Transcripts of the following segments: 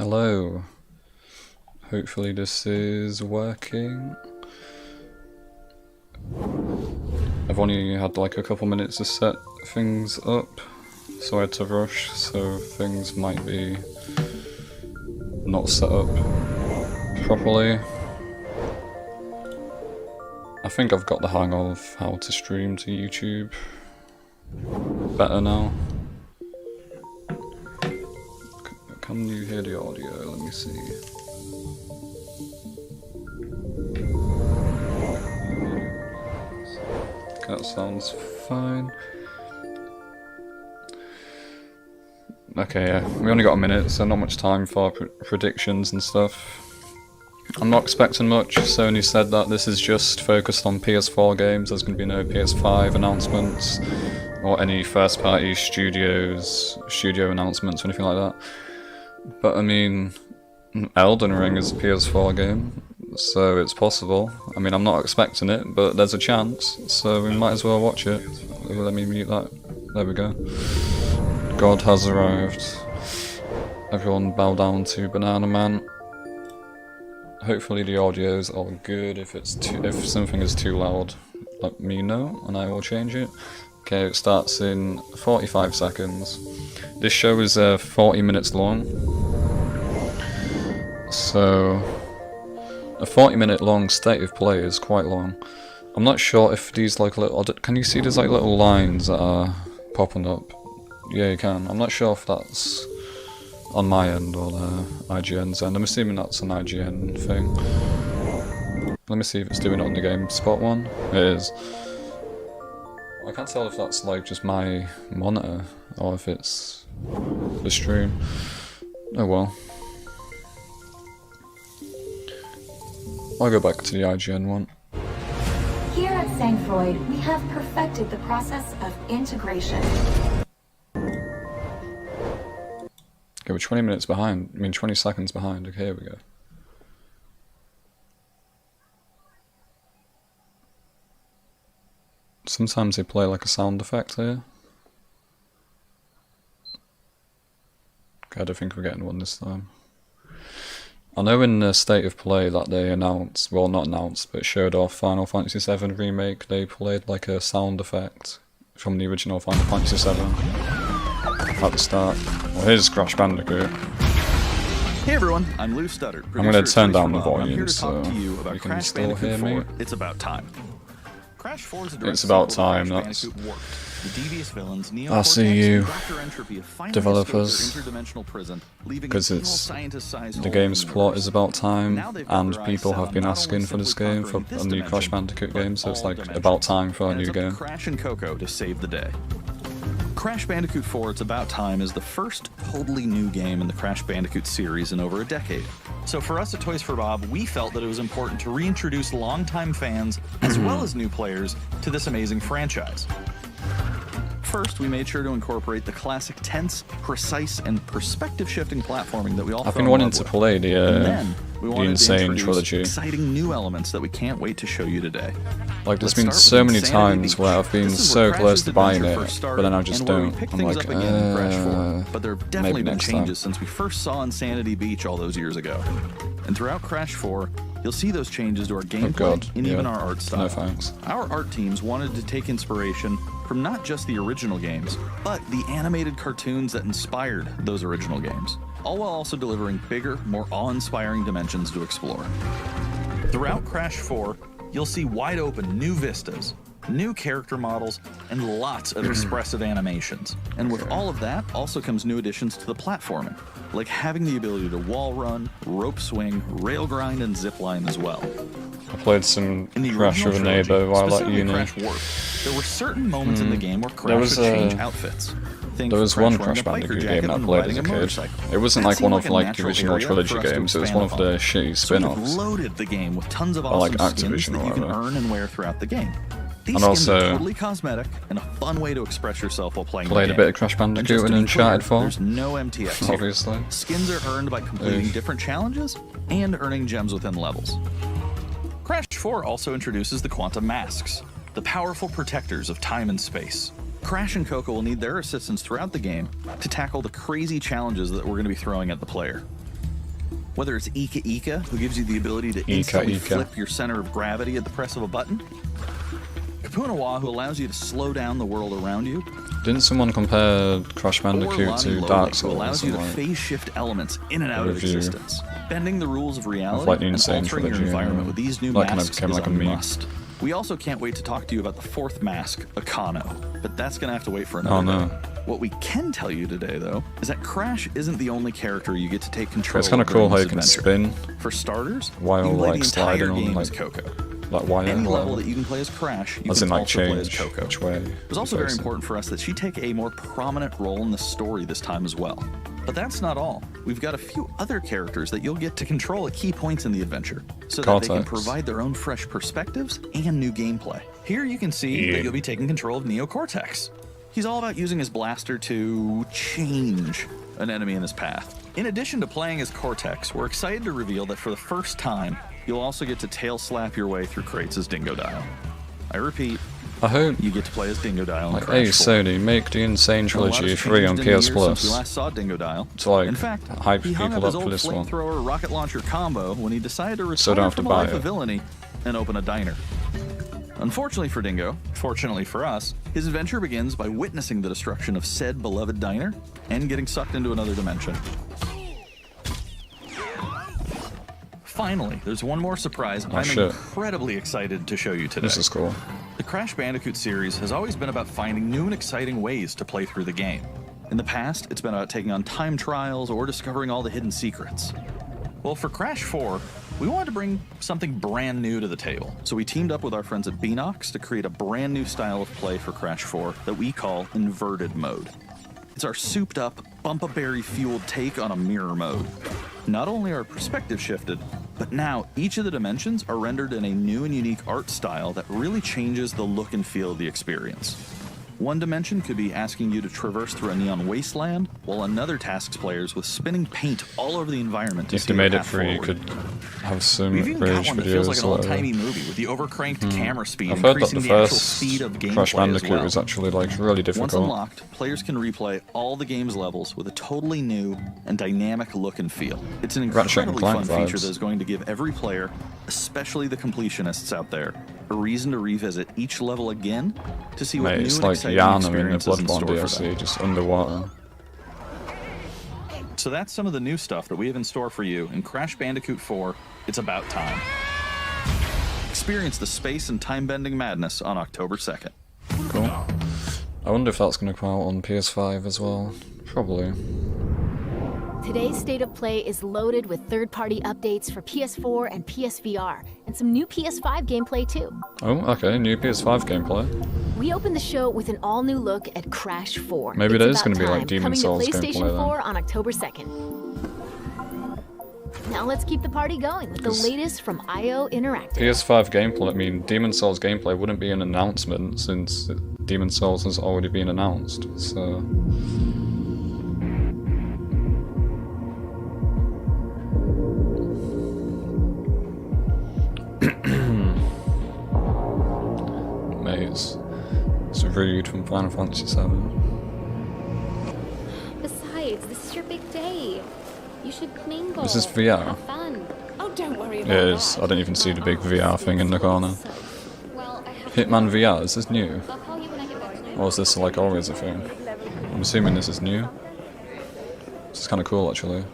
Hello. Hopefully this is working. I've only had like a couple minutes to set things up, so I had to rush, so things might be not set up properly. I think I've got the hang of how to stream to YouTube better now. Can you hear the audio? Let me see. That sounds fine. Okay, yeah, we only got a minute, so not much time for predictions and stuff. I'm not expecting much. Sony said that this is just focused on PS4 games. There's going to be no PS5 announcements or any first-party studio announcements or anything like that. But I mean, Elden Ring is a PS4 game, so it's possible. I mean, I'm not expecting it, but there's a chance, so we might as well watch it. Let me mute that. There we go. God has arrived. Everyone bow down to Banana Man. Hopefully the audio's all good. If something is too loud, let me know and I will change it. Okay, it starts in 45 seconds. This show is 40 minutes long. So a 40-minute long state of play is quite long. I'm not sure if these like little... Can you see there's like little lines that are popping up? Yeah, you can. I'm not sure if that's on my end or IGN's end. I'm assuming that's an IGN thing. Let me see if it's doing it on the GameSpot one. It is. I can't tell if that's like just my monitor or if it's the stream. Oh well. I'll go back to the IGN one. Here at Sangfroid, we have perfected the process of integration. Okay, we're 20 minutes behind. I mean 20 seconds behind. Okay, here we go. Sometimes they play like a sound effect here. Okay, I don't think we're getting one this time. I know in the state of play that they announced, well not announced, but showed off Final Fantasy VII Remake, they played like a sound effect from the original Final Fantasy VII at the start. Well, here's Crash Bandicoot. Hey everyone, I'm Lou Studdard. I'm going to turn down the I'm here volume to so talk to you about you can Crash still hear Bandicoot me. 4. It's about time. Crash 4 is a direct It's about sequel to time, Crash that's... Bandicoot Warped. The devious villains, Neo I see Cortex you, and Dr. Entropy have finally developers, escaped their interdimensional prison, leaving because a evil it's scientist-sized the hole game's in the plot universe. is about time, Now they've got and their eyes people set have on been not asking only for this simply game, for conquering a this new Crash dimension, Bandicoot but game, so it's all like dimensions. about time for a And new it's up to game. Crash and Coco to save the day. Crash Bandicoot 4 It's About Time is the first totally new game in the Crash Bandicoot series in over a decade. So for us at Toys for Bob, we felt that it was important to reintroduce longtime fans, as well as new players, to this amazing franchise. First, we made sure to incorporate the classic tense, precise, and perspective-shifting platforming that we all I've fell been in wanting love to with. play And the then, we wanted to Insane introduce trilogy. exciting new elements that we can't wait to show you today. Like, there's Let's been start so with many Insanity times Beach. where I've been This is so where close Crash's to buying adventure it, first started, but then I just and where we don't. picked I'm things like, up again in Crash 4. But there have definitely maybe been next changes time. since we first saw Insanity Beach all those years ago. And throughout Crash 4, you'll see those changes to our gameplay God, and even yeah. our art style. No thanks. Our art teams wanted to take inspiration from not just the original games, but the animated cartoons that inspired those original games, all while also delivering bigger, more awe-inspiring dimensions to explore. Throughout Crash 4, you'll see wide-open new vistas, new character models, and lots of expressive animations. And with all of that also comes new additions to the platforming, like having the ability to wall run, rope swing, rail grind, and zip line as well. I played some In the Crash original with a trilogy, neighbour while at specifically uni. Crash Warped, there were certain moments in the game where Crash There was would change a- outfits. Think There was one wearing Crash a biker Bandicoot jacket game I and played riding as a a kid. motorcycle. It wasn't That like one seemed of a like the natural original area trilogy for us to games, it was expand one of the upon. shitty So we've spin-offs. loaded the game with tons of Or, like, awesome skins Activision that or you can whatever. earn and wear throughout the game. These And skins are also totally cosmetic and a fun way to express yourself while playing Played the a game. bit of Crash And Bandicoot just to and be clear, Uncharted 4, there's no MTX here. obviously. Skins are earned by completing Ugh. different challenges and earning gems within levels. Crash 4 also introduces the Quantum Masks, the powerful protectors of time and space. Crash and Coco will need their assistance throughout the game to tackle the crazy challenges that we're going to be throwing at the player. Whether it's Ika Ika, who gives you the ability to instantly flip your center of gravity at the press of a button, Kapunawa, who allows you to slow down the world around you, Didn't someone compare Crash Bandicoot to Dark Souls? who allows you to phase shift elements in and out of existence, bending the rules of reality like the and Insane altering your Trilogy, environment with these new that kind of masks became is like a a meme. must. We also can't wait to talk to you about the fourth mask, Akano, but that's gonna have to wait for another day. What we can tell you today, though, is that Crash isn't the only character you get to take control of. It's kind of cool how you can adventure. spin For starters, while you can play like the entire sliding game on as like Coco. wire. Any level that you can play as Crash, you As can in, like, also play as change Coco. which way It was also you're very facing. important for us that she take a more prominent role in the story this time as well. But that's not all. We've got a few other characters that you'll get to control at key points in the adventure, so that they can provide their own fresh perspectives and new gameplay. Here you can see that you'll be taking control of Neo Cortex. He's all about using his blaster to change an enemy in his path. In addition to playing as Cortex, we're excited to reveal that for the first time, you'll also get to tail slap your way through crates as Dingo Dial. I repeat, I hope you get to play as Dingo Dial in like, Crash hey 4. Sony, make the Insane Trilogy free on PS Since we Plus. last saw Dingo Dial. To like In fact, hype he hung people up his up for old this one. flamethrower rocket launcher combo when he decided to So retire don't have to from a buy life it. of villainy and open a diner. Unfortunately for Dingo, fortunately for us, his adventure begins by witnessing the destruction of said beloved diner and getting sucked into another dimension. Finally, there's one more surprise I'm incredibly excited to show you today. This is cool. The Crash Bandicoot series has always been about finding new and exciting ways to play through the game. In the past, it's been about taking on time trials or discovering all the hidden secrets. Well, for Crash 4, we wanted to bring something brand new to the table. So we teamed up with our friends at Beanox to create a brand new style of play for Crash 4 that we call Inverted Mode. It's our souped up, Bumpa-Berry fueled take on a mirror mode. Not only are perspective shifted, but now each of the dimensions are rendered in a new and unique art style that really changes the look and feel of the experience. One dimension could be asking you to traverse through a neon wasteland, while another tasks players with spinning paint all over the environment to If see they the made it path free, you forward. could have some We've even got bridge one that feels like videos an or whatever. old-timey movie with the overcranked camera speed, I've heard that increasing the the actual first speed of gameplay Crash as Bandicoot well. was actually like really Once difficult. unlocked, players can replay all the game's levels with a totally new and dynamic look and feel. It's an Ratchet and incredibly Clank fun feature vibes. that is going to give every player, especially the completionists out there, a reason to revisit each level again to see what Mate, new it's and like exciting Yana in the experiences in Bloodborne store for them. DLC, just underwater. So that's some of the new stuff that we have in store for you in Crash Bandicoot 4, It's About Time. Experience the space and time-bending madness on October 2nd. Cool. I wonder if that's going to come out on PS5 as well. Probably. Today's State of Play is loaded with third-party updates for PS4 and PSVR, and some new PS5 gameplay too. Oh, okay, new PS5 gameplay. We open the show with an all-new look at Crash 4. Maybe It's it is About gonna be like Time, Demon coming Souls to PlayStation gameplay then. 4 on October 2nd. Now let's keep the party going with the latest from IO Interactive. PS5 gameplay, I mean, Demon Souls gameplay wouldn't be an announcement since Demon Souls has already been announced, so... Mate, it's rude from Final Fantasy VII. Besides, this is your big day. You should mingle. This is VR. Have fun. Oh, don't worry It about is. I didn't even see the big VR thing in the corner. Well, I have Hitman VR, is this new? I'll call you when I get back to Or is this like always a thing? I'm assuming this is new. This is kind of cool actually.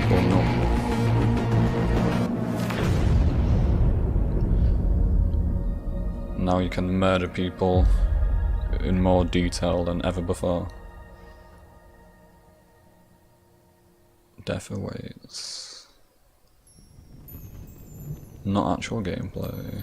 Oh no. Now you can murder people in more detail than ever before. Death awaits. Not actual gameplay.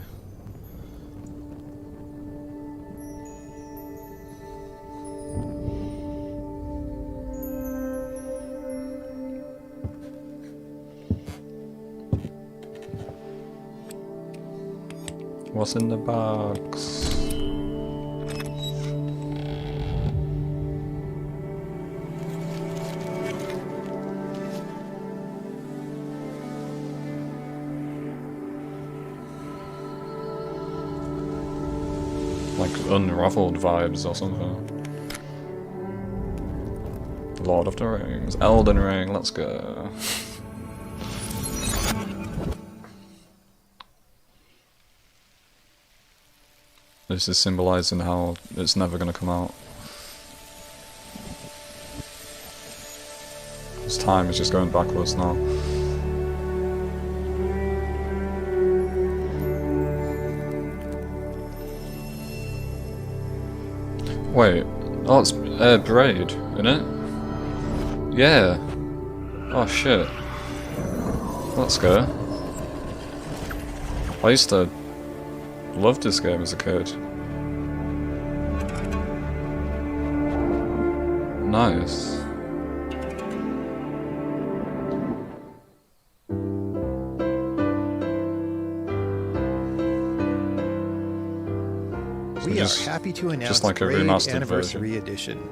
What's in the box? like Unraveled vibes or something. Lord of the Rings, Elden Ring, let's go. This is symbolizing how it's never gonna come out. This time is just going backwards now. Wait, oh, it's Braid, isn't it? Yeah. Oh shit. Let's go. I used to love this game as a kid. Nice. We are happy to announce just like a Braid remastered Anniversary Edition.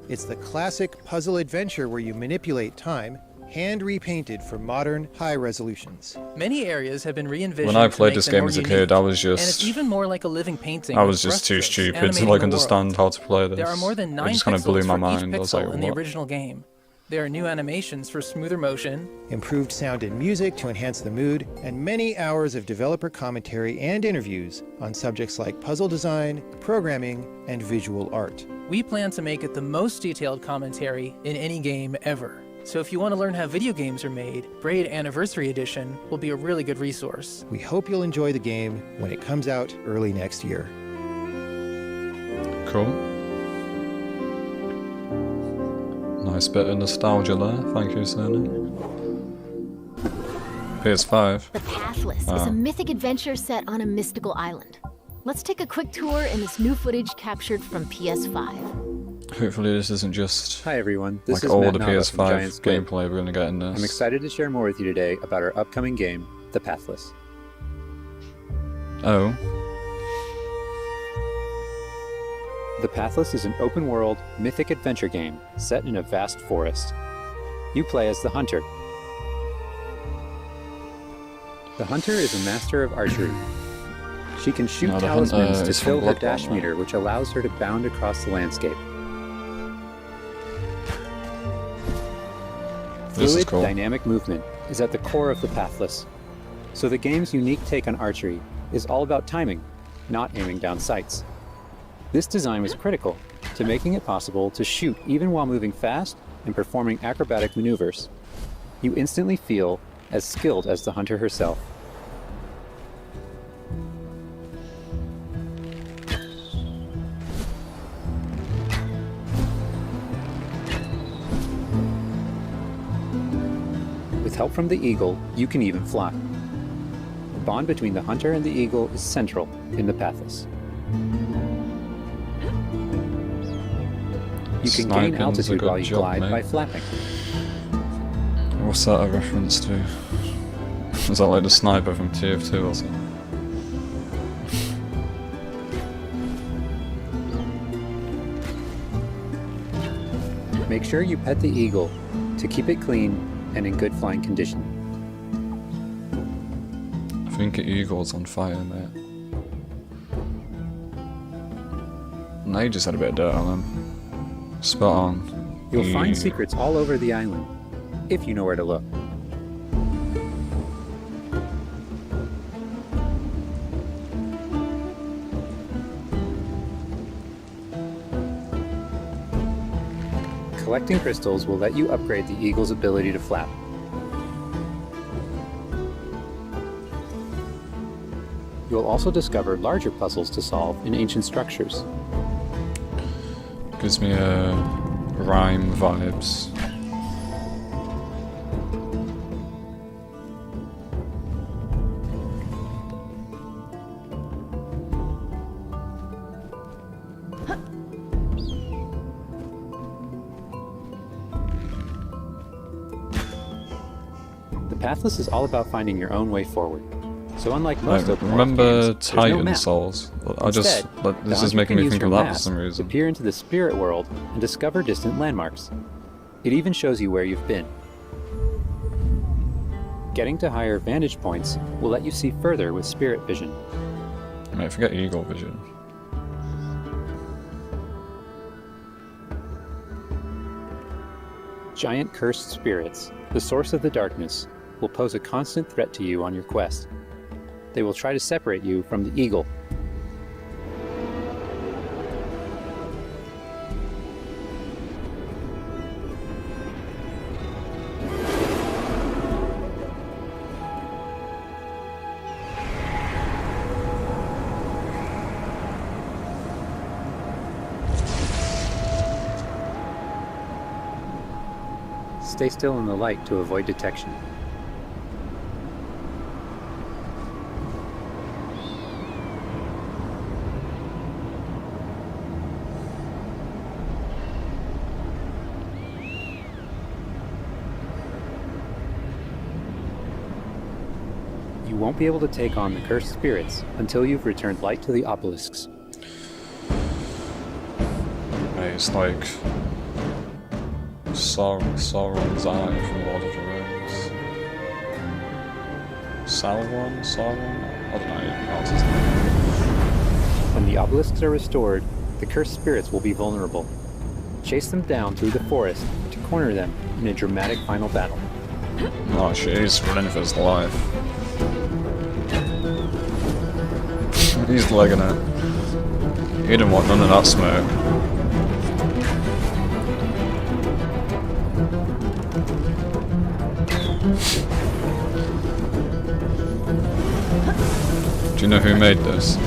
It's the classic puzzle adventure where you manipulate time, hand repainted for modern high resolutions. Many areas have been re-envisioned. When I to played make this them game more as a unique, kid, I was and it's just even more like a living painting. I with was just too brushstrokes stupid to animating like the understand world. how to play this. There are more than It 9 just kind of blew pixels my for each mind. I was pixel like, in the what? original game. There are new animations for smoother motion, Improved sound and music to enhance the mood, and many hours of developer commentary and interviews on subjects like puzzle design, programming, and visual art. we plan to make it the most detailed commentary in any game ever. So if you want to learn how video games are made, Braid Anniversary Edition will be a really good resource. We hope you'll enjoy the game when it comes out early next year. Cool. Nice bit of nostalgia there. Thank you, Sony. PS5. The Pathless is a mythic adventure set on a mystical island. Let's take a quick tour in this new footage captured from PS5. Hopefully this isn't just Hi everyone, this like is all Matt the Nava from Giant PS5 Squid. gameplay we're gonna get in this. I'm excited to share more with you today about our upcoming game, The Pathless. Oh. The Pathless is an open-world, mythic adventure game set in a vast forest. You play as the Hunter. The Hunter is a master of archery. She can shoot No, the Hunter talismans to is from fill her Bloodborne, dash right? meter, which allows her to bound across the landscape. This is Fluid, cool. dynamic movement is at the core of the Pathless. So the game's unique take on archery is all about timing, not aiming down sights. This design was critical to making it possible to shoot even while moving fast and performing acrobatic maneuvers. You instantly feel as skilled as the hunter herself. With help from the eagle, you can even fly. The bond between the hunter and the eagle is central in the Pathless. You can gain Sniping's a altitude good while you job, glide mate. by flapping. What's that a reference to? Is that like the sniper from TF2 or something? Make sure you pet the eagle to keep it clean and in good flying condition. I think Eagle's on fire, mate. No, you just had a bit of dirt on him. Spot on. You'll find secrets all over the island, if you know where to look. Collecting crystals will let you upgrade the eagle's ability to flap. You'll also discover larger puzzles to solve in ancient structures. Gives me rhyme vibes. The Pathless is all about finding your own way forward. So unlike most Like, open world remember games, there's no Titan map. Souls? I Instead, just the this is hunter making can me use think your of that map for some to reason. peer into the spirit world and discover distant landmarks. It even shows you where you've been. Getting to higher vantage points will let you see further with spirit vision. Mate, forget Eagle Vision. Giant cursed spirits, the source of the darkness, will pose a constant threat to you on your quest. They will try to separate you from the eagle. Stay still in the light to avoid detection. You won't be able to take on the cursed spirits until you've returned light to the obelisks. Hey, it's like Sauron's eye from Lord of the Rings. Sauron? I don't know how to pronounce his name. When the obelisks are restored, the cursed spirits will be vulnerable. Chase them down through the forest to corner them in a dramatic final battle. Oh shit, he's running for his life. He's legging it. He didn't want none of that smoke. Do you know who made this?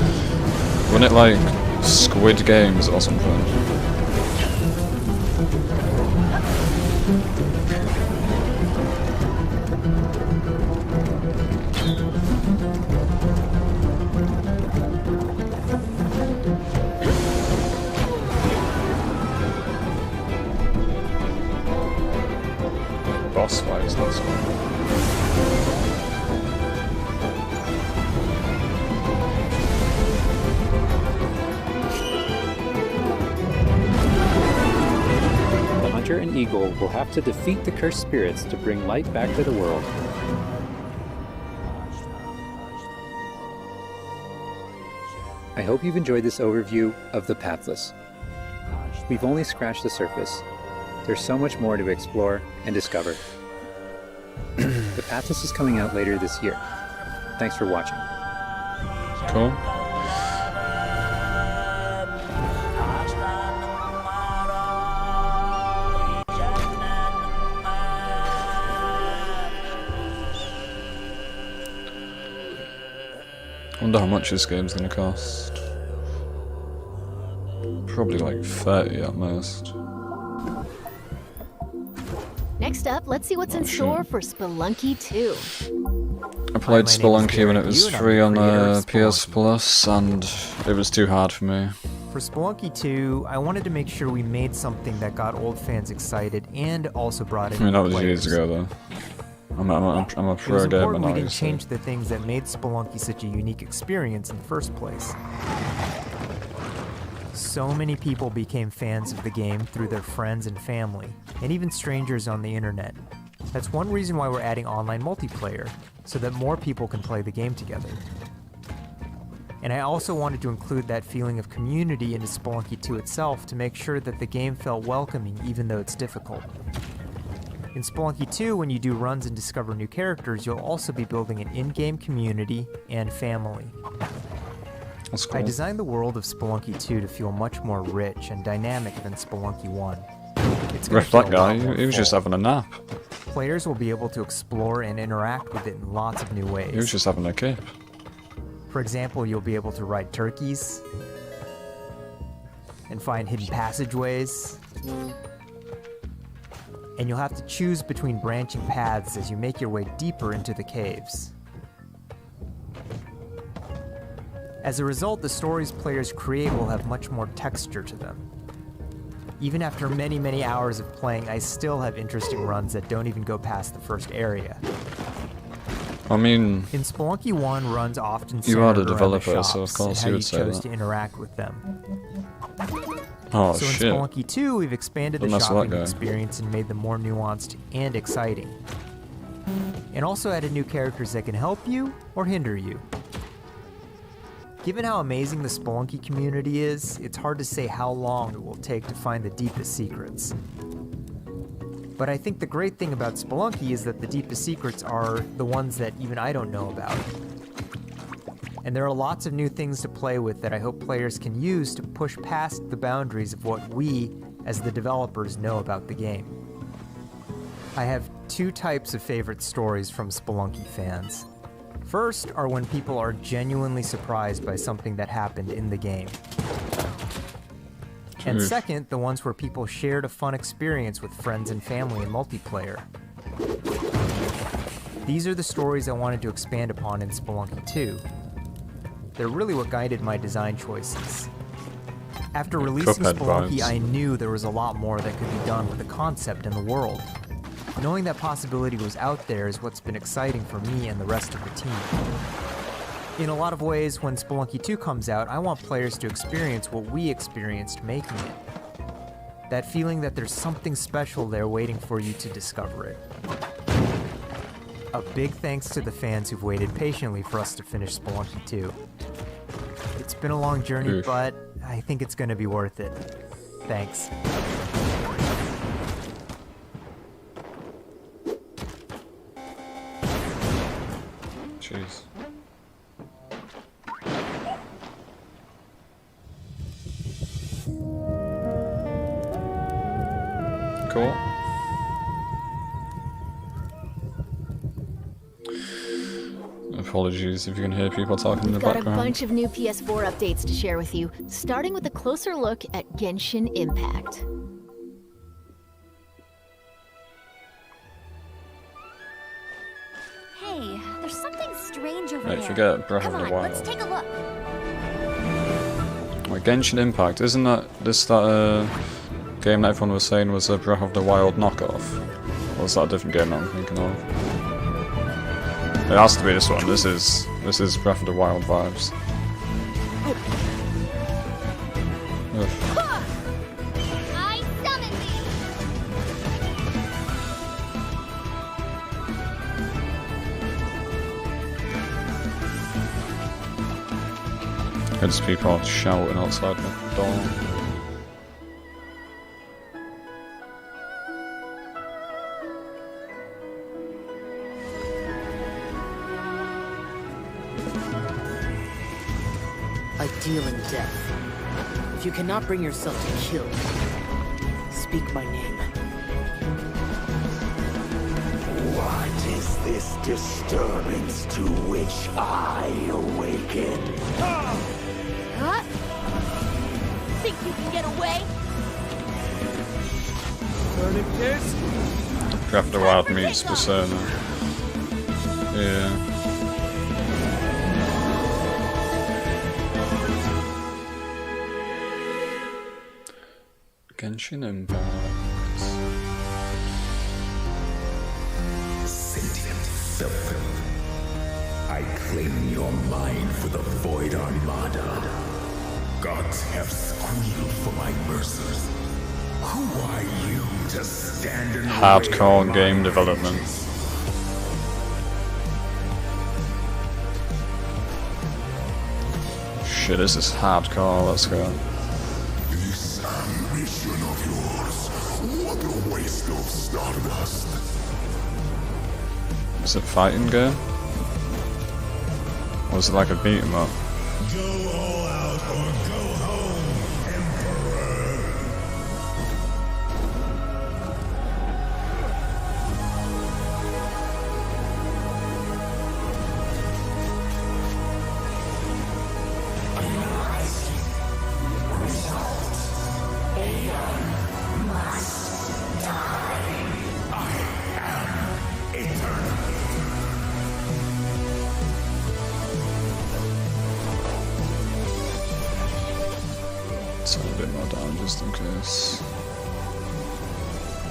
Wasn't it like Squid Games or something? Boss fights, that's cool. And Eagle will have to defeat the cursed spirits to bring light back to the world. I hope you've enjoyed this overview of the Pathless. We've only scratched the surface. There's so much more to explore and discover. The Pathless is coming out later this year. Thanks for watching. Cool. I wonder how much this game's gonna cost. Probably like 30 at most. Next up, let's see what's in store for Spelunky 2. I played my name is Spelunky when it Garrett was Yu, and I'm free the on creator of PS Spelunky. Plus, and it was too hard for me. For Spelunky 2, I wanted to make sure we made something that got old fans excited and also brought in I mean, that new was years players. ago though. I'm a It pro was gamer important now, we you didn't see. change the things that made Spelunky such a unique experience in the first place. So many people became fans of the game through their friends and family, and even strangers on the internet. That's one reason why we're adding online multiplayer, so that more people can play the game together. And I also wanted to include that feeling of community into Spelunky 2 itself to make sure that the game felt welcoming even though it's difficult. In Spelunky 2, when you do runs and discover new characters, you'll also be building an in-game community and family. That's I cool. designed the world of Spelunky 2 to feel much more rich and dynamic than Spelunky 1. It's gonna Riff that feel a guy, lot more he was just full. having a nap. Players will be able to explore and interact with it in lots of new ways. He was just having a kip. For example, you'll be able to ride turkeys and find hidden passageways. And you'll have to choose between branching paths as you make your way deeper into the caves. As a result, the stories players create will have much more texture to them. Even after many, many hours of playing, I still have interesting runs that don't even go past the first area. I mean, In Spelunky 1, runs often You are the centered around developer, shops so of course and how you you would say chose that. to interact with them. oh So in shit. Spelunky 2, we've expanded the Don't mess with that shopping guy. experience and made them more nuanced and exciting. And also added new characters that can help you or hinder you. Given how amazing the Spelunky community is, it's hard to say how long it will take to find the deepest secrets. But I think the great thing about Spelunky is that the deepest secrets are the ones that even I don't know about. And there are lots of new things to play with that I hope players can use to push past the boundaries of what we, as the developers, know about the game. I have two types of favorite stories from Spelunky fans. First are when people are genuinely surprised by something that happened in the game. And second, the ones where people shared a fun experience with friends and family in multiplayer. These are the stories I wanted to expand upon in Spelunky 2. They're really what guided my design choices. After releasing Cuphead Spelunky, vibes. I knew there was a lot more that could be done with the concept and the world. Knowing that possibility was out there is what's been exciting for me and the rest of the team. In a lot of ways, when Spelunky 2 comes out, I want players to experience what we experienced making it. That feeling that there's something special there waiting for you to discover it. A big thanks to the fans who've waited patiently for us to finish Spelunky 2. It's been a long journey, but I think it's gonna be worth it. Thanks. Jeez. Cool. Apologies if you can hear people talking in the We've got a background. bunch of new PS4 updates to share with you, starting with a closer look at Genshin Impact. Hey, there's something strange over Hey, there. forget Breath Come of the on, Wild. let's take a look. Wait, Genshin Impact, isn't that game that everyone was saying was a Breath of the Wild knockoff? Or is that a different game that I'm thinking of? It has to be this one. This is Breath of the Wild vibes. Ugh. I summon thee! There's people shouting outside the door. I deal in death. If you cannot bring yourself to kill, speak my name. What is this disturbance to which I awaken? Huh? Think you can get away? Breath of the Wild meets Persona. Yeah. Genshin Impact. Sentient self. I claim your mind for the Void Armada. Gods have squealed for my mercies. Who are you to stand in the way Hardcore of my game development. vengeance? Shit, this is hardcore. Let's go. This ambition of yours, what a waste of stardust. Is it a fighting game? Or is it like a beat 'em up? Go all out or go home, Emperor. Let's have a bit more down just in case.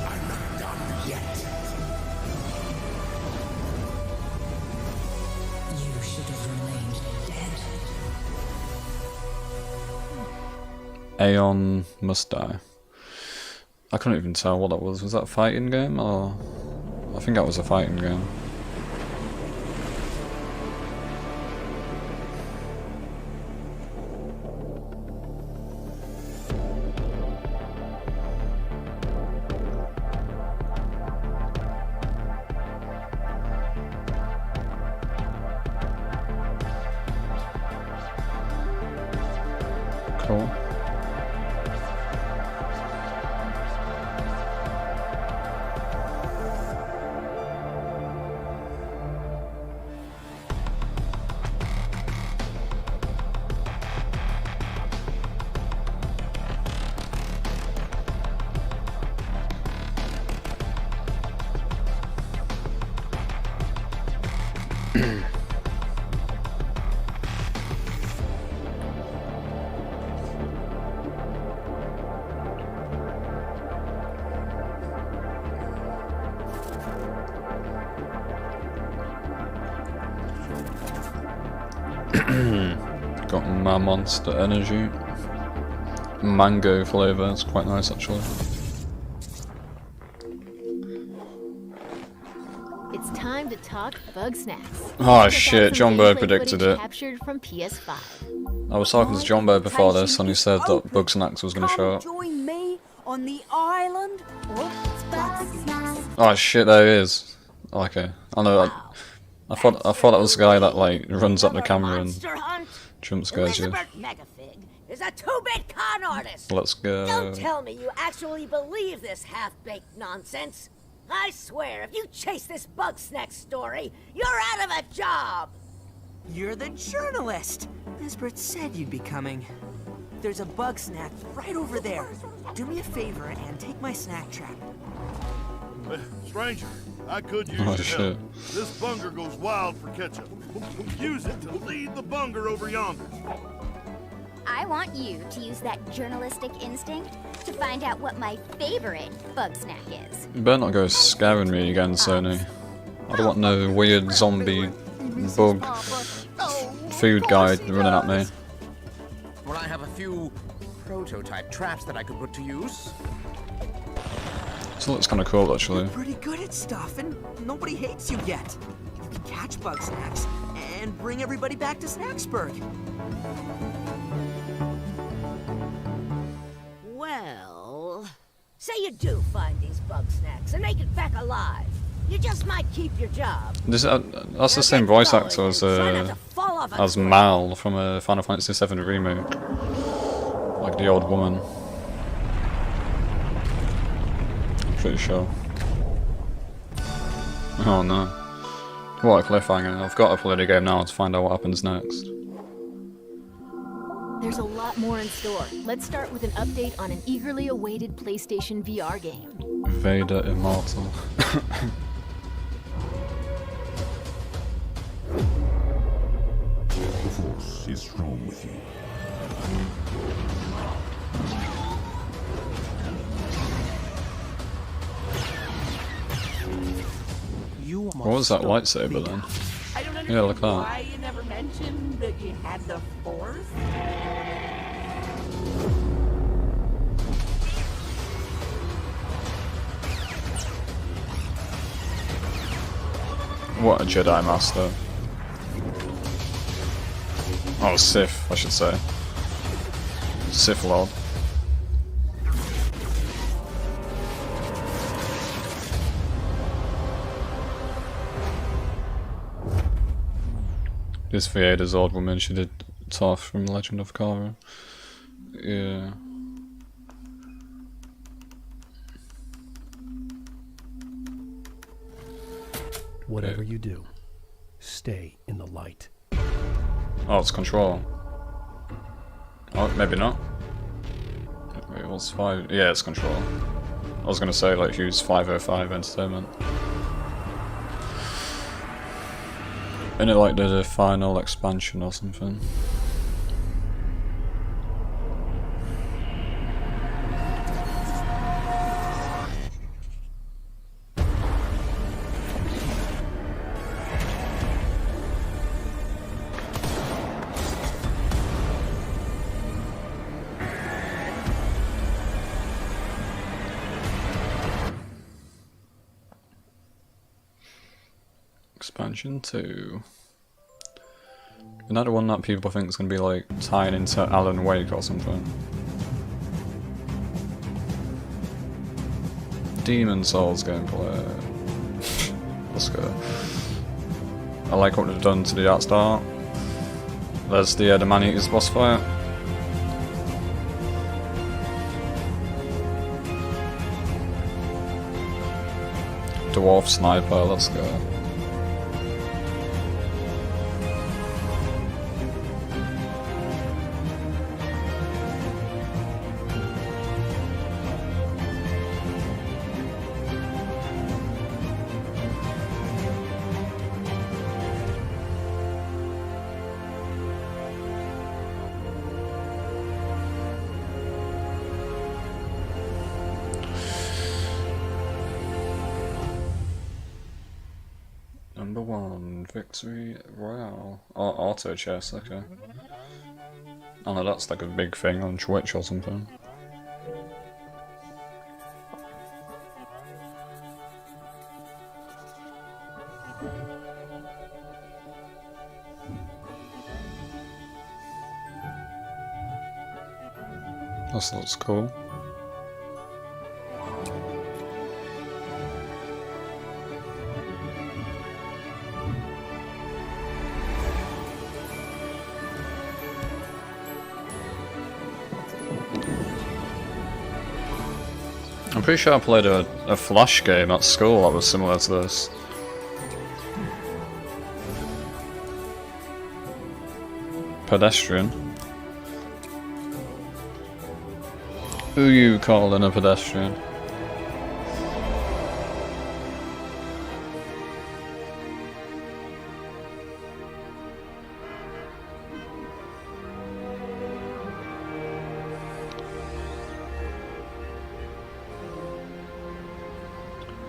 I'm not done yet. You should have remained dead. Aeon Must Die. I couldn't even tell what that was. Was that a fighting game or? I think that was a fighting game. Got my Monster Energy. Mango flavour, it's quite nice actually. It's time to talk bug snacks. Oh shit, John Bird predicted it. Captured from PS5. I was talking to John Bird before this and he said that Bugsnax was going to show up. Join me on the island. Oh shit, there he is. Okay, I know. I thought that was the guy that like runs up the camera and jump scares you. Megafig is a two-bit con artist. Let's go. Don't tell me you actually believe this half-baked nonsense. I swear, if you chase this Bugsnax story, you're out of a job. You're the journalist. Nesbert said you'd be coming. There's a Bugsnax right over there. Do me a favor and take my snack trap. Stranger, I could use your help. This bunger goes wild for ketchup. Use it to lead the bunger over yonder. I want you to use that journalistic instinct to find out what my favorite bug snack is. You better not go scaring me again, Sony. I don't want no weird zombie bug food guy running at me. Well, I have a few prototype traps that I could put to use. So looks kind of cool actually. You're pretty good at stuff, and nobody hates you yet. You can catch Bugsnax and bring everybody back to Snacksburg. Well, say you do find these Bugsnax and make it back alive. You just might keep your job. This that's the same voice actor as Mal from a Final Fantasy VII remake, like the old woman. I'm pretty sure. Oh no! What a cliffhanger! I've got to play the game now to find out what happens next. There's a lot more in store. Let's start with an update on an eagerly awaited PlayStation VR game. Vader Immortal. The Force is strong with you. What was that lightsaber then? Yeah, look at that. Why you never mentioned that you had the Force? What a Jedi Master. Oh, Sith, I should say. Sith Lord. This Vader's old woman, she did Toph from Legend of Korra. Yeah. Whatever you do, stay in the light. Oh, it's control. Oh, maybe not. Wait, what's 5? Yeah, it's control. I was gonna say, like, use 505 entertainment. Isn't it like the final expansion or something? Expansion 2. Another one that people think is going to be like tying into Alan Wake or something. Demon Souls gameplay. Let's go. I like what they've done to the art style. There's the Man-Eater's boss fight. Dwarf Sniper, let's go. Number 1, Victory Royale. Oh, auto chess, okay. I know that's like a big thing on Twitch or something. This looks cool. I'm pretty sure I played a Flash game at school that was similar to this. Pedestrian. Who you calling a pedestrian?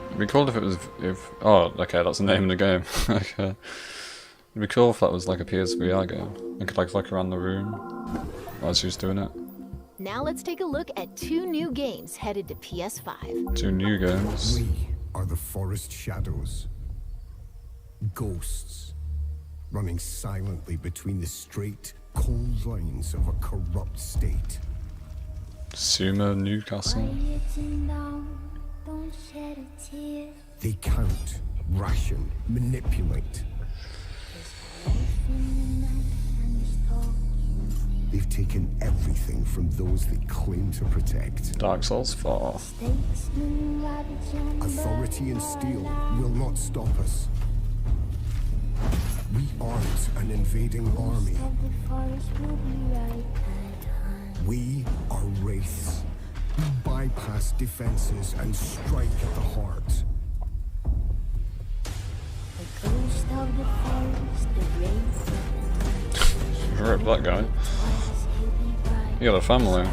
It'd be cool if it was oh, okay, that's the name of the game. Okay. It'd be cool if that was like a PSVR game. I could like look around the room while she was doing it. Now let's take a look at 2 new games headed to PS5. 2 new games. We are the forest shadows. Ghosts. Running silently between the straight, cold lines of a corrupt state. Sumer Newcastle. They count, ration, manipulate. They've taken everything from those they claim to protect. Dark Souls 4. Authority and steel will not stop us. We aren't an invading army. We are wraiths. We bypass defenses and strike at the heart. Rip that guy. You got a family.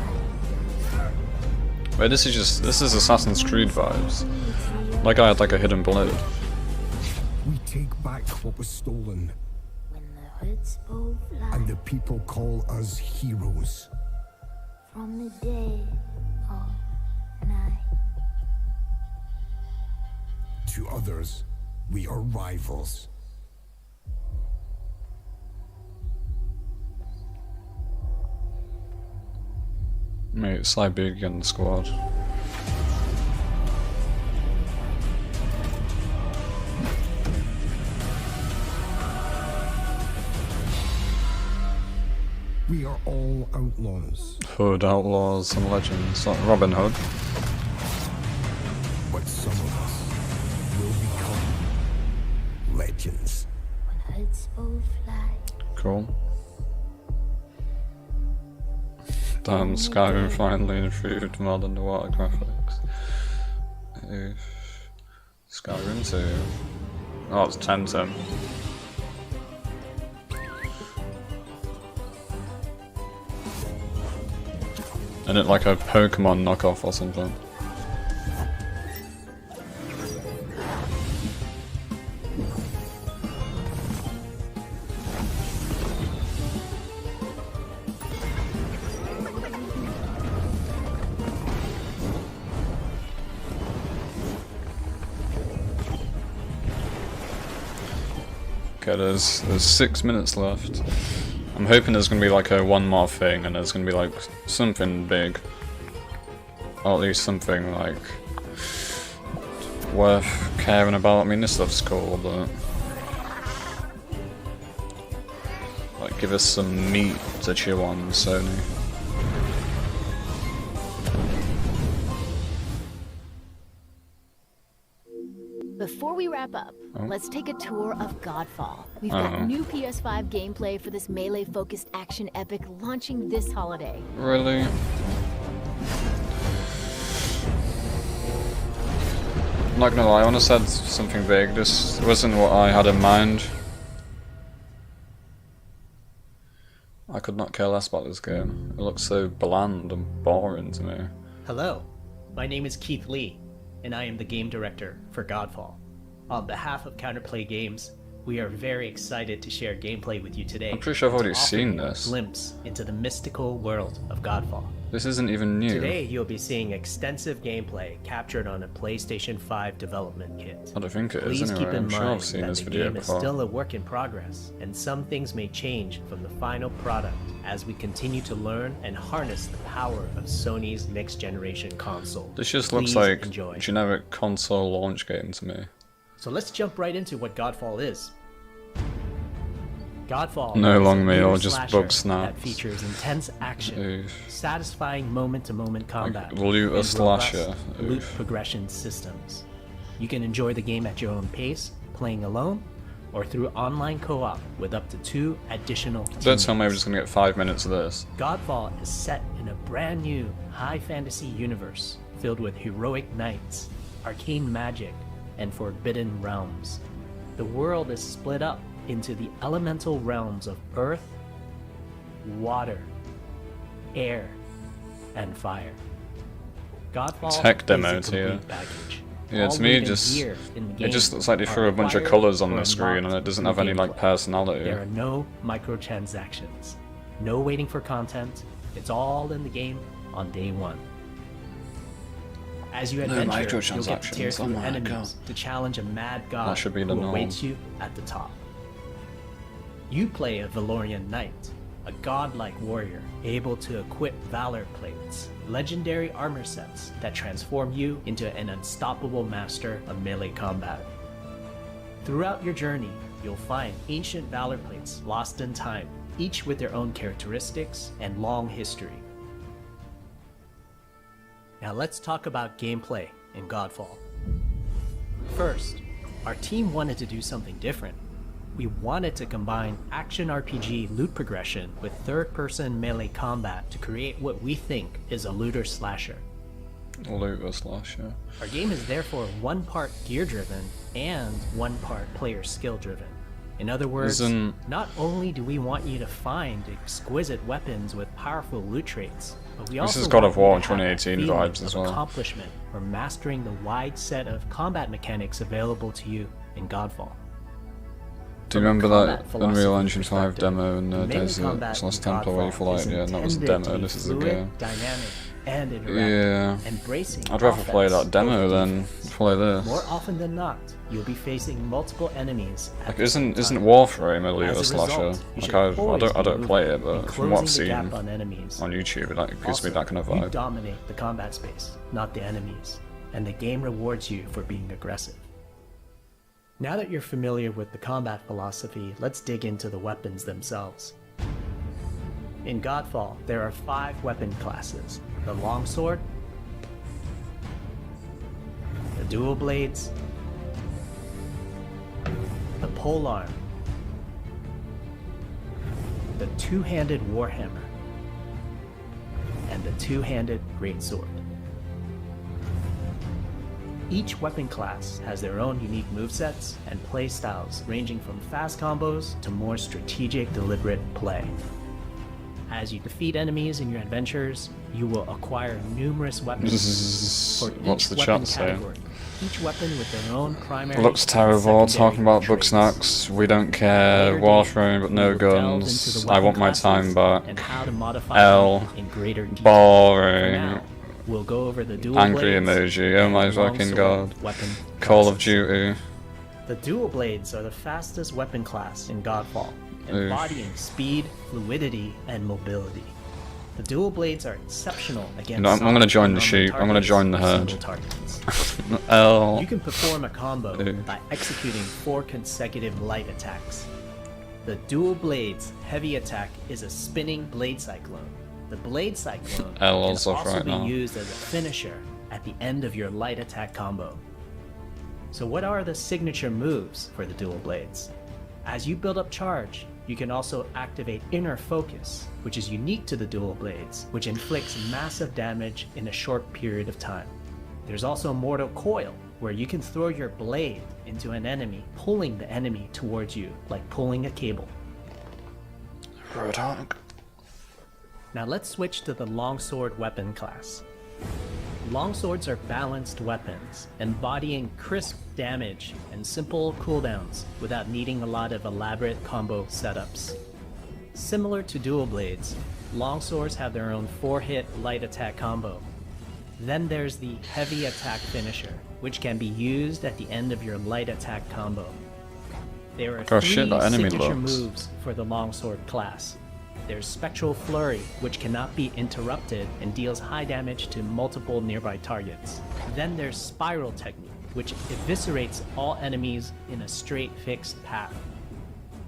Wait, this is Assassin's Creed vibes. That guy had like a hidden blade. We take back what was stolen. And the people call us heroes. From the day or night. To others, we are rivals. Mate, Sly Big and the squad. We are all outlaws. Hood, Outlaws, and Legends. Like Robin Hood. But some of us will become legends. When hoods both fly. Cool. Damn, Skyrim finally improved mod underwater graphics. Skyrim 2. Oh, it's 10-10. And it like a Pokemon knockoff or something. Okay, there's 6 minutes left. I'm hoping there's gonna be like a one more thing, and there's gonna be like something big, or at least something like worth caring about. I mean, this stuff's cool, but like give us some meat to chew on, Sony. Before we wrap up, let's take a tour of Godfall. We've got new PS5 gameplay for this melee-focused action epic launching this holiday. Really? I'm not gonna lie, when I said something big, this wasn't what I had in mind. I could not care less about this game. It looks so bland and boring to me. Hello, my name is Keith Lee, and I am the game director for Godfall. On behalf of Counterplay Games, we are very excited to share gameplay with you today. I'm pretty sure I've and to already offer seen you a this. glimpse into the mystical world of Godfall. This isn't even new. Today, you'll be seeing extensive gameplay captured on a PlayStation 5 development kit. I don't think it is Please anyway. keep in I'm sure mind I've seen that this the video game is before. still a work in progress, and some things may change from the final product as we continue to learn and harness the power of Sony's next-generation console. This just looks Please like enjoy. generic console launch game to me. So let's jump right into what Godfall is. Godfall No is long a meal, looter just slasher bug snaps. that features intense action, Oof. satisfying moment-to-moment combat, Like looter and slasher. robust loot Oof. progression systems. You can enjoy the game at your own pace, playing alone, or through online co-op with up to 2 additional Don't tell me we're teammates. just gonna get 5 minutes of this. Godfall is set in a brand new high fantasy universe filled with heroic knights, arcane magic, and forbidden realms. The world is split up into the elemental realms of earth, water, air, and fire. Godfall Tech is demo a to you. complete package. Yeah, All to me loot and just gear in the it game just looks like they are threw a bunch of acquired colours on or the screen and unlocked it doesn't through have any like gameplay. personality. There are no microtransactions, no waiting for content. It's all in the game on day one. As you No adventure, you'll get to tear microtransactions, oh through my enemies to challenge a mad god That should be the who norm. awaits you at the top. You play a Valorian knight, a godlike warrior able to equip valor plates, legendary armor sets that transform you into an unstoppable master of melee combat. Throughout your journey, you'll find ancient valor plates lost in time, each with their own characteristics and long history. Now let's talk about gameplay in Godfall. First, our team wanted to do something different. We wanted to combine action RPG loot progression with third-person melee combat to create what we think is a looter slasher. Looter slasher. Our game is therefore one part gear-driven and one part player skill-driven. In other words, not only do we want you to find exquisite weapons with powerful loot traits, but we also This is God want of you War to have that 2018 feeling vibes as of well. accomplishment or mastering the wide set of combat mechanics available to you in Godfall. Do you From a remember combat that philosophy Unreal Engine 5 perspective, demo in the melee Desert combat Slash in Temple where you Godfall fly? is Yeah, that was a intended to demo, be this is a fluid, game. dynamic, and interactive, Yeah. embracing I'd rather play that offense demo over than defense. play this. More often than not, you'll be facing multiple enemies at Like the same isn't time. Warframe a looter As a slasher? result, you Like should I always don't be moving play it, and but from what I've closing the seen gap on enemies. on YouTube, it like gives me that kind of You vibe. dominate the combat space, not the enemies, and the game rewards you for being aggressive. Now that you're familiar with the combat philosophy, let's dig into the weapons themselves. In Godfall, there are 5 weapon classes: the longsword, the dual blades, the polearm, the two-handed warhammer, and the two-handed greatsword. Each weapon class has their own unique movesets and playstyles, ranging from fast combos to more strategic, deliberate play. As you defeat enemies in your adventures, you will acquire numerous weapons for What's each the weapon chat saying? category. Each weapon with their own primary Looks and terrible. secondary Talking about traits. Bugsnax. We don't care. Later Warframe, but we no will delve guns. into the I want weapon my classes time back. and how to modify L. them in greater detail. For Boring. now, we'll go over the dual Angry blades emoji. Oh and my fucking longsword god. weapon Call of classes. Duty. The dual blades are the fastest weapon class in Godfall, embodying speed, fluidity, and mobility. The dual blades are exceptional against No, I'm gonna soft join and the normal sheep. I'm gonna targets join the or herd. single targets. L. You can perform a combo Ew. by executing 4 consecutive light attacks. The dual blades heavy attack is a spinning blade cyclone. The blade cyclone L can also also right be now. used as a finisher at the end of your light attack combo. So what are the signature moves for the dual blades? As you build up charge, you can also activate Inner Focus, which is unique to the dual blades, which inflicts massive damage in a short period of time. There's also Mortal Coil, where you can throw your blade into an enemy, pulling the enemy towards you, like pulling a cable. Roadhog. Now let's switch to the longsword weapon class. Longswords are balanced weapons, embodying crisp damage and simple cooldowns without needing a lot of elaborate combo setups. Similar to dual blades, longswords have their own 4-hit light attack combo. Then there's the heavy attack finisher, which can be used at the end of your light attack combo. There are Oh 3 shit, that enemy signature looks. moves for the longsword class. There's Spectral Flurry, which cannot be interrupted and deals high damage to multiple nearby targets. Then there's Spiral Technique, which eviscerates all enemies in a straight fixed path.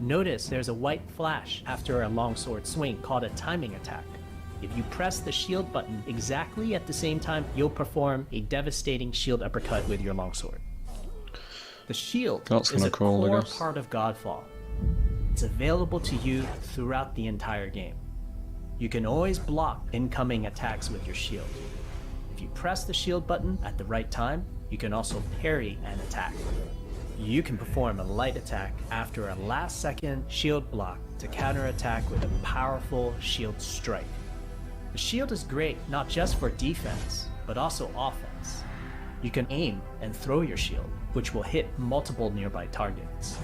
Notice there's a white flash after a longsword swing called a timing attack. If you press the shield button exactly at the same time, you'll perform a devastating shield uppercut with your longsword. The shield That's is kinda a cool, I core guess. part of Godfall. It's available to you throughout the entire game. You can always block incoming attacks with your shield. If you press the shield button at the right time, you can also parry an attack. You can perform a light attack after a last-second shield block to counterattack with a powerful shield strike. The shield is great not just for defense, but also offense. You can aim and throw your shield, which will hit multiple nearby targets.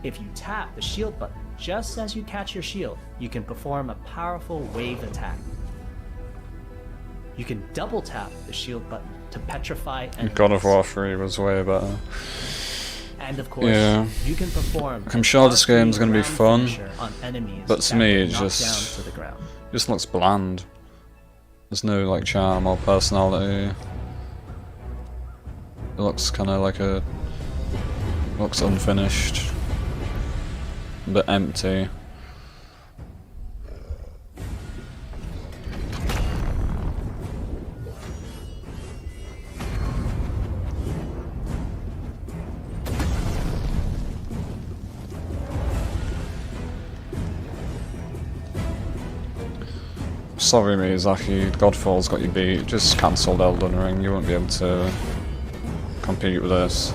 If you tap the shield button just as you catch your shield, you can perform a powerful wave attack. You can double tap the shield button to petrify enemies. God of War 3 was way better. And of course, Yeah. you can perform I'm sure this game's gonna be ground fun, finisher on enemies but to that me get it knocked just down to the ground. just looks bland. There's no like charm or personality. It looks kind of like looks unfinished, a bit empty. Sorry Miyazaki, Godfall's got you beat. Just cancelled Elden Ring, you won't be able to compete with this.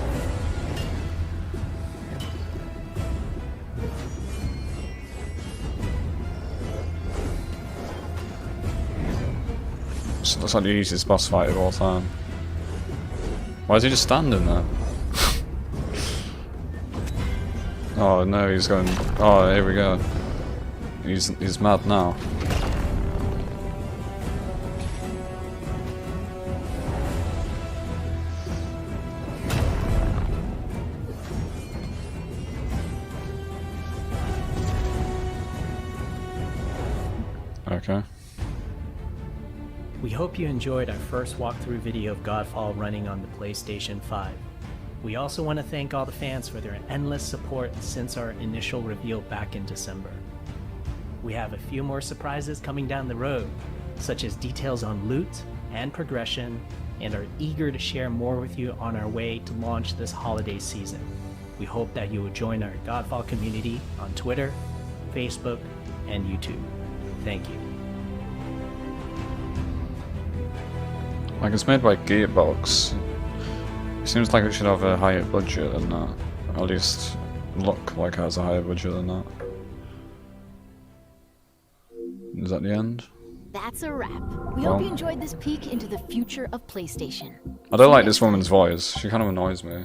So that's like the easiest boss fight of all time. Why is he just standing there? Oh no, he's going. Oh, here we go. He's mad now. Okay. We hope you enjoyed our first walkthrough video of Godfall running on the PlayStation 5. We also want to thank all the fans for their endless support since our initial reveal back in December. We have a few more surprises coming down the road, such as details on loot and progression, and are eager to share more with you on our way to launch this holiday season. We hope that you will join our Godfall community on Twitter, Facebook, and YouTube. Thank you. Like, it's made by Gearbox. It seems like it should have a higher budget than that. Or at least look like it has a higher budget than that. Is that the end? That's a wrap. We Well. hope you enjoyed this peek into the future of PlayStation. I don't like this woman's voice. She kind of annoys me.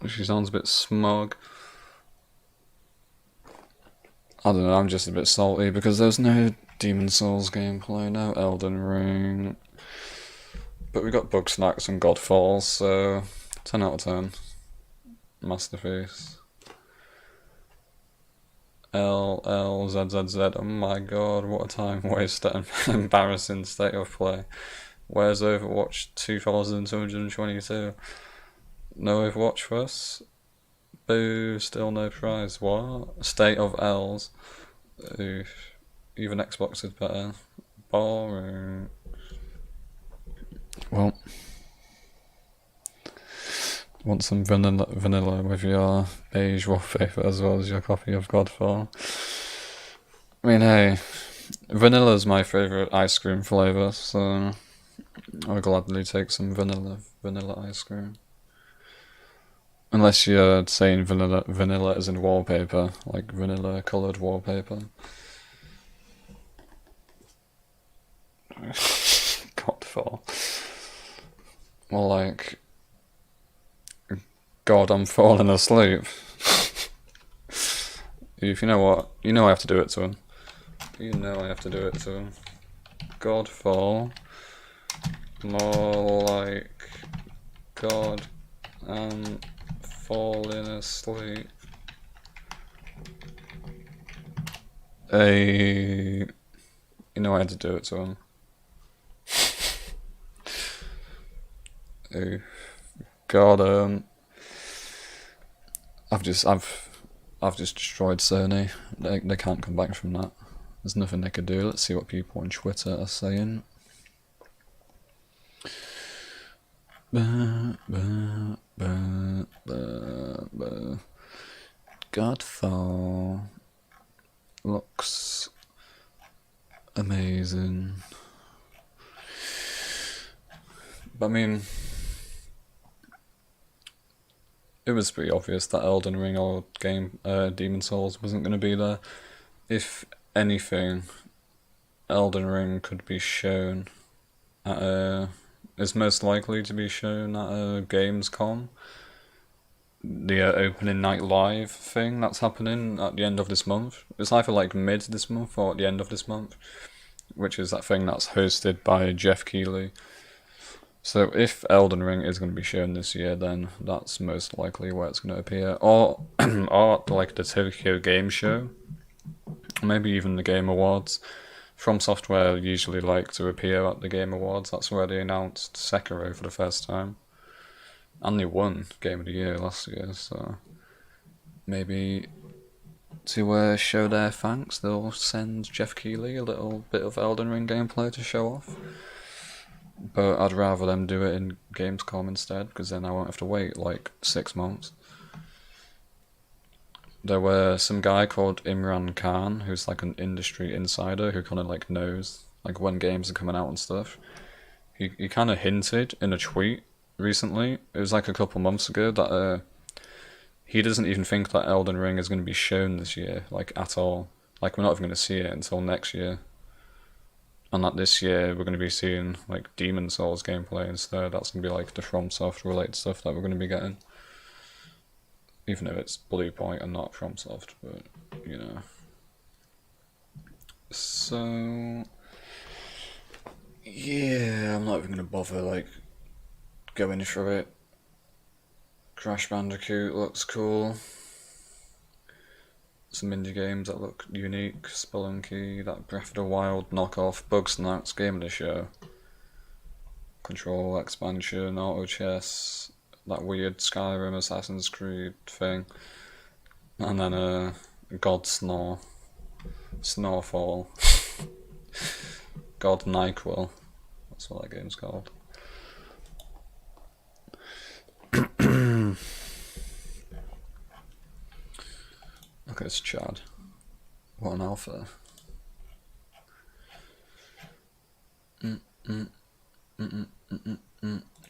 She sounds a bit smug. I don't know, I'm just a bit salty because there's no Demon Souls gameplay, no Elden Ring. But we got Bugsnax and Godfall, so 10 out of 10. Masterpiece. LLZZZ, oh my god, what a time waster and embarrassing state of play. Where's Overwatch 2222? No Overwatch for us? Boo, still no prize. What? State of L's. Oof. Even Xbox is better. Boring. Well. Want some vanilla with your beige wallpaper as well as your copy of Godfall. I mean, hey, vanilla's my favourite ice cream flavour, so I'll gladly take some vanilla ice cream. Unless you're saying vanilla as in wallpaper, like vanilla coloured wallpaper. Godfall. More like, God, I'm falling asleep. If you know what, you know I have to do it to him. You know I have to do it to him. Godfall. More like, God, I'm falling asleep. You know I had to do it to him. God, I've just destroyed Sony. They can't come back from that. There's nothing they could do. Let's see what people on Twitter are saying. Godfall looks amazing. But I mean, it was pretty obvious that Elden Ring or Demon Souls wasn't going to be there. If anything, Elden Ring could be shown at is most likely to be shown at Gamescom. The opening night live thing that's happening at the end of this month. It's either like mid this month or at the end of this month, which is that thing that's hosted by Jeff Keighley. So if Elden Ring is going to be shown this year, then that's most likely where it's going to appear. Or like the Tokyo Game Show, maybe even the Game Awards. From Software usually like to appear at the Game Awards. That's where they announced Sekiro for the first time. And they won Game of the Year last year, so maybe to show their thanks, they'll send Jeff Keighley a little bit of Elden Ring gameplay to show off. But I'd rather them do it in Gamescom instead, because then I won't have to wait like 6 months. There were some guy called Imran Khan, who's like an industry insider who kind of like knows like when games are coming out and stuff. He kind of hinted in a tweet recently, it was like a couple months ago, that he doesn't even think that Elden Ring is going to be shown this year, like at all. Like we're not even going to see it until next year. And that this year we're going to be seeing like Demon Souls gameplay instead. That's going to be like the FromSoft related stuff that we're going to be getting. Even though it's Blue Point and not FromSoft, but you know. So yeah, I'm not even going to bother like going through it. Crash Bandicoot looks cool. Some indie games that look unique. Spelunky, that Breath of the Wild knockoff, Bugsnax, Game of the Show. Control expansion, Auto Chess, that weird Skyrim Assassin's Creed thing. And then God Snore. Snorefall. God NyQuil. That's what that game's called. Look at this Chad. What an alpha.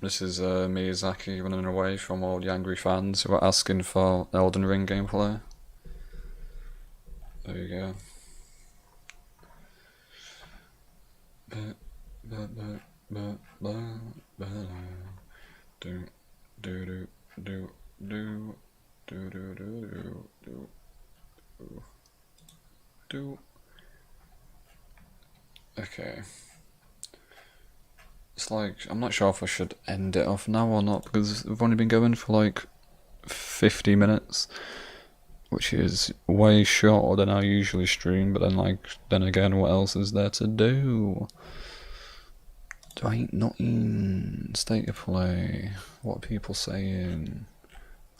This is Miyazaki running away from all the angry fans who are asking for Elden Ring gameplay. There you go. Okay. It's like, I'm not sure if I should end it off now or not, because we've only been going for like 50 minutes, which is way shorter than I usually stream, but then again, what else is there to do? There ain't nothing. State of play. What are people saying?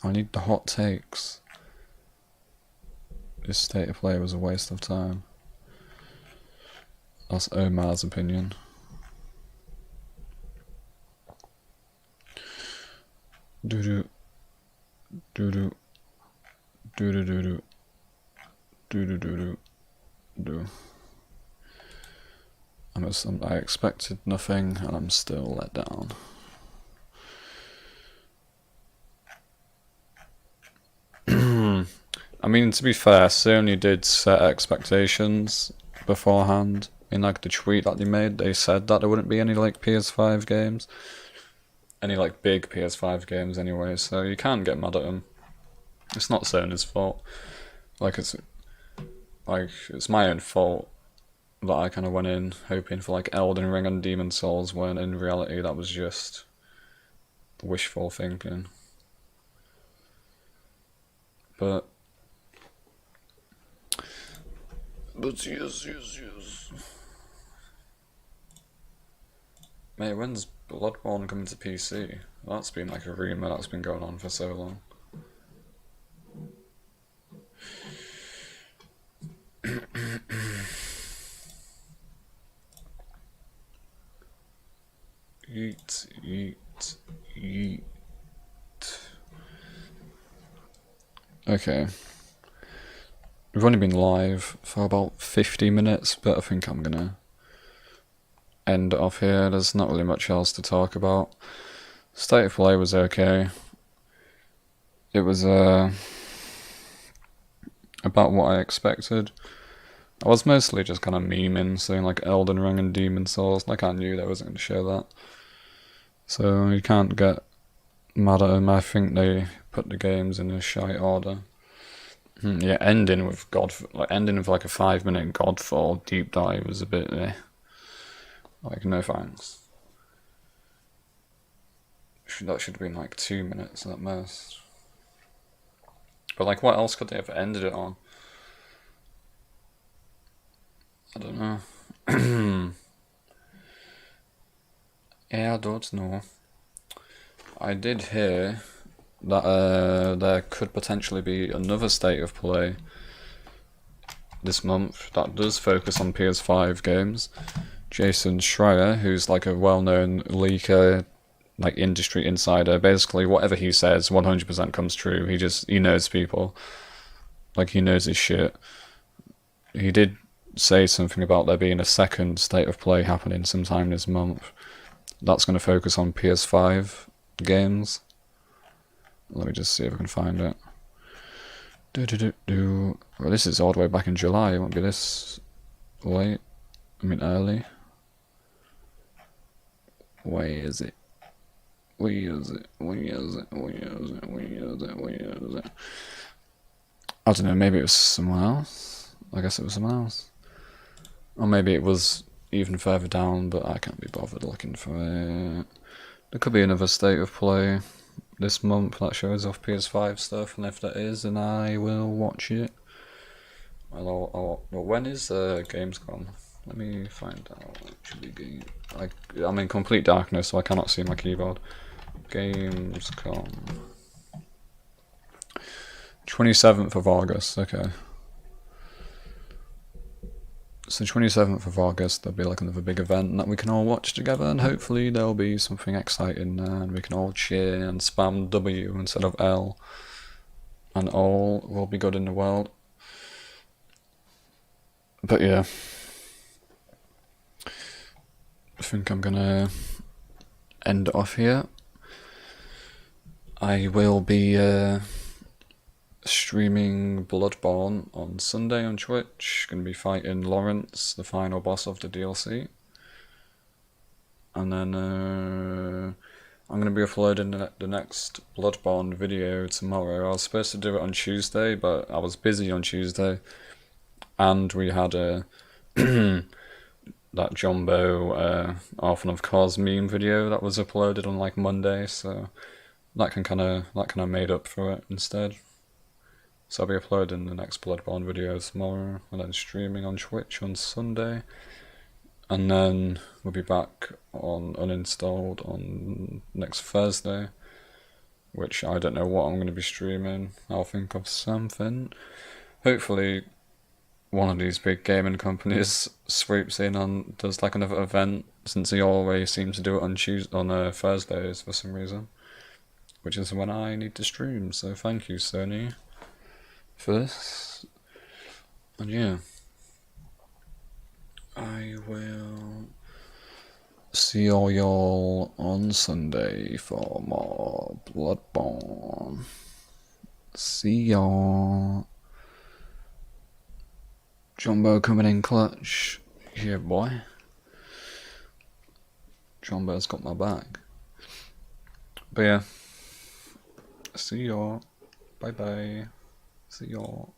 I need the hot takes. This state of play was a waste of time. That's Omar's opinion. Doo-doo. Doo-doo. Doo-doo-doo-doo. Doo-doo-doo-doo. I expected nothing, and I'm still let down. I mean, to be fair, Sony did set expectations beforehand, in like the tweet that they made, they said that there wouldn't be any like PS5 games, any like big PS5 games anyway. So you can't get mad at them. It's not Sony's fault. It's my own fault that I kind of went in hoping for like Elden Ring and Demon Souls, when in reality that was just wishful thinking. But yes. Mate, when's Bloodborne coming to PC? That's been like a rumour that's been going on for so long. Yeet. Okay. We've only been live for about 50 minutes, but I think I'm gonna end it off here. There's not really much else to talk about. State of Play was okay. It was about what I expected. I was mostly just kind of memeing, saying like Elden Ring and Demon Souls, like I knew they wasn't going to show that. So you can't get mad at them. I think they put the games in a shite order. Yeah, ending with like a 5-minute Godfall deep dive was a bit like, no thanks. That should have been like 2 minutes at most. But like, what else could they have ended it on? I don't know. Yeah, I don't know. I did hear that there could potentially be another State of Play this month that does focus on PS5 games. Jason Schreier, who's like a well-known leaker, like industry insider, basically whatever he says 100% comes true. He knows people. Like, he knows his shit. He did say something about there being a second State of Play happening sometime this month. That's going to focus on PS5 games. Let me just see if I can find it. Well, this is all the way back in July. It won't be this late. I mean early. Where is it? Where is it? I don't know, maybe it was someone else. I guess it was someone else. Or maybe it was even further down, but I can't be bothered looking for it. There could be another State of Play this month that shows off PS5 stuff, and if that is, then I will watch it. Well, when is Gamescom? Let me find out. Actually, I'm in complete darkness, so I cannot see my keyboard. Gamescom. 27th of August, okay. So 27th of August, there'll be like another big event that we can all watch together, and hopefully there'll be something exciting there, and we can all cheer and spam W instead of L, and all will be good in the world. But yeah, I think I'm gonna end it off here. I will be streaming Bloodborne on Sunday on Twitch. Gonna be fighting Lawrence, the final boss of the DLC. And then I'm gonna be uploading the next Bloodborne video tomorrow. I was supposed to do it on Tuesday, but I was busy on Tuesday. And we had that Jumbo Orphan of Cause meme video that was uploaded on like Monday, so that kind of made up for it instead. So I'll be uploading the next Bloodborne video tomorrow, and then streaming on Twitch on Sunday. And then we'll be back on Uninstalled on next Thursday, which I don't know what I'm going to be streaming. I'll think of something. Hopefully one of these big gaming companies swoops in and does like another event, since they always seem to do it on Thursdays for some reason, which is when I need to stream. So thank you, Sony, for this. And yeah, I will see all y'all on Sunday for more Bloodborne. See y'all. Jumbo coming in clutch. Yeah, boy. John Bear's got my back. But yeah. See y'all. Bye bye. See y'all.